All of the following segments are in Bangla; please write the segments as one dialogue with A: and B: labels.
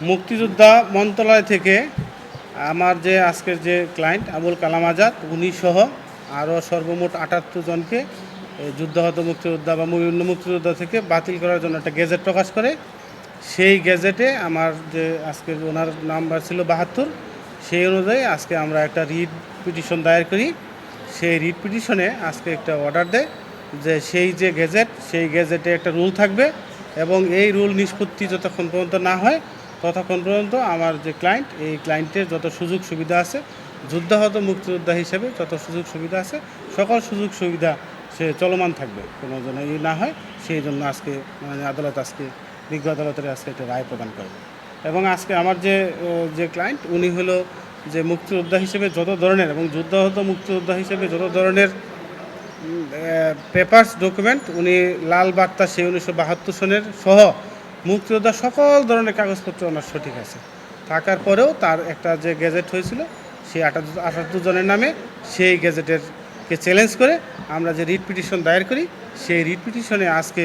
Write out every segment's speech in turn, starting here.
A: মুক্তিযোদ্ধা মন্ত্রণালয় থেকে আমার যে আজকের যে ক্লায়েন্ট আবুল কালাম আজাদ উনি সহ আরও সর্বমোট ৭৮ জনকে যুদ্ধাহত মুক্তিযোদ্ধা বা বিভিন্ন মুক্তিযোদ্ধা থেকে বাতিল করার জন্য একটা গেজেট প্রকাশ করে। সেই গেজেটে আমার যে আজকের ওনার নাম্বার ছিল ৭২, সেই অনুযায়ী আজকে আমরা একটা রিট পিটিশন দায়ের করি। সেই রিট পিটিশনে আজকে একটা অর্ডার দেয় যে সেই যে গেজেট, সেই গেজেটে একটা রুল থাকবে এবং এই রুল নিষ্পত্তি যতক্ষণ পর্যন্ত না হয় ততক্ষণ পর্যন্ত আমার যে ক্লায়েন্ট, এই ক্লায়েন্টের যত সুযোগ সুবিধা আছে যুদ্ধাহত মুক্তিযোদ্ধা হিসেবে যত সুযোগ সুবিধা আছে সকল সুযোগ সুবিধা সে চলমান থাকবে, কোনো যেন ই না হয়। সেই জন্য আজকে মানে আদালত আজকে বিজ্ঞ আদালতের আজকে একটা রায় প্রদান করে। এবং আজকে আমার যে ক্লায়েন্ট উনি হলো যে মুক্তিযোদ্ধা হিসেবে যত ধরনের এবং যুদ্ধাহত মুক্তিযোদ্ধা হিসেবে যত ধরনের পেপারস ডকুমেন্ট উনি লাল বার্তা সেই 1972 সনের সহ মুক্তিযোদ্ধা সকল ধরনের কাগজপত্র ওনার সঠিক আছে থাকার পরেও তার একটা যে গেজেট হয়েছিল সেই ৭৮ জনের নামে সেই গেজেটেরকে চ্যালেঞ্জ করে আমরা যে রিট পিটিশন দায়ের করি, সেই রিট পিটিশনে আজকে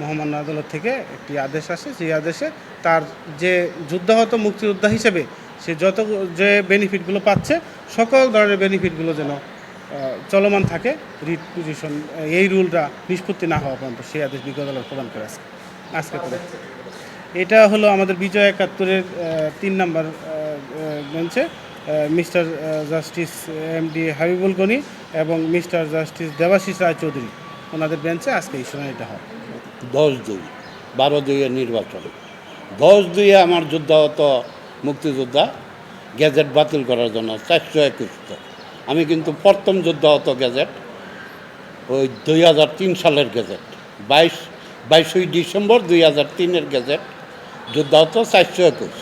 A: মহামান্য আদালত থেকে একটি আদেশ আসে। সেই আদেশে তার যে যুদ্ধাহত মুক্তিযোদ্ধা হিসেবে সে যত যে বেনিফিটগুলো পাচ্ছে সকল ধরনের বেনিফিটগুলো যেন চলমান থাকে, রিট পিটিশন এই রুলটা নিষ্পত্তি না হওয়া পর্যন্ত সেই আদেশ বিজ্ঞ আদালত প্রদান করে আজকে করে। এটা হলো আমাদের বিজয় ৭১-এর ৩ নম্বর বেঞ্চে mister justice MD Habibul Gani এবং মিস্টার জাস্টিস দেবাশিস রায়চৌধুরী ওনাদের বেঞ্চে আজকে এই শুনানিটা হয়।
B: 10-2 12-2 নির্বাচন 10-2 আমার যুদ্ধাহত মুক্তিযোদ্ধা গেজেট বাতিল করার জন্য 421। আমি কিন্তু প্রথম যুদ্ধাহত গেজেট ওই 2003 সালের গেজেট 22 ডিসেম্বর 2003-এর গেজেট যুদ্ধাহত 421।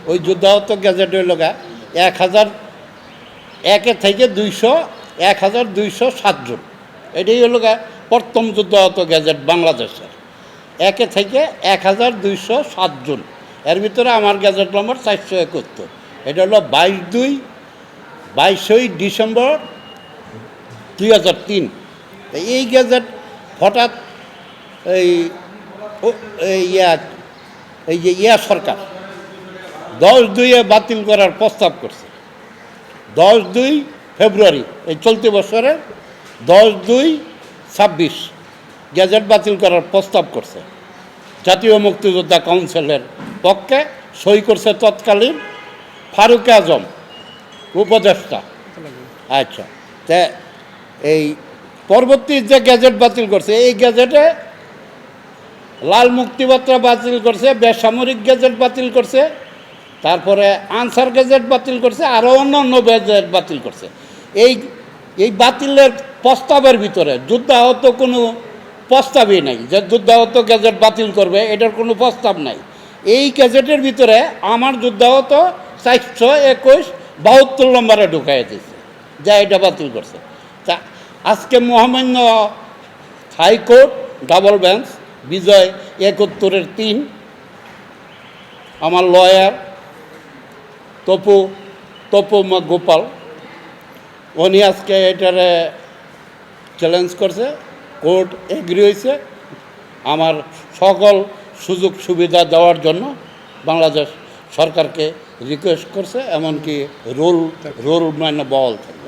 B: ওই যুদ্ধাহত গেজেট হইল 1001 থেকে 1207 জন। এটাই হলো প্রথম যুদ্ধাহত গেজেট বাংলাদেশের 1 থেকে 1207 জন। এর ভিতরে আমার গেজেট নম্বর 471। এটা হলো 22 ডিসেম্বর 2003। এই গেজেট হঠাৎ এই যে সরকার 10-2 বাতিল করার প্রস্তাব করছে। 10-2 ফেব্রুয়ারি এই চলতি বছরের 10-2-26 গেজেট বাতিল করার প্রস্তাব করছে। জাতীয় মুক্তিযোদ্ধা কাউন্সিলের পক্ষে সই করছে তৎকালীন ফারুক আজম উপদেষ্টা। আচ্ছা, তা এই পরবর্তী যে গেজেট বাতিল করছে এই গেজেটে লাল মুক্তিপত্র বাতিল করছে, বেসামরিক গেজেট বাতিল করছে, তারপরে আনসার গেজেট বাতিল করছে, আরও অন্যান্য গেজেট বাতিল করছে। এই বাতিলের প্রস্তাবের ভিতরে যুদ্ধাহত কোনো প্রস্তাবই নাই যে যুদ্ধাহত গেজেট বাতিল করবে, এটার কোনো প্রস্তাব নাই। এই গেজেটের ভিতরে আমার যুদ্ধাহত 421-72 নম্বরে ঢুকাই দিয়েছে যা এটা বাতিল করছে। তা আজকে মহামান্য হাইকোর্ট ডাবল বেঞ্চ বিজয় 71-এর 3 আমার লয়ার তপু গোপাল উনি আজকে এটারে চ্যালেঞ্জ করছে। কোর্ট এগ্রি হয়েছে আমার সকল সুযোগ সুবিধা দেওয়ার জন্য বাংলাদেশ সরকারকে রিকোয়েস্ট করছে, এমনকি রুল মানে বহাল থাকে।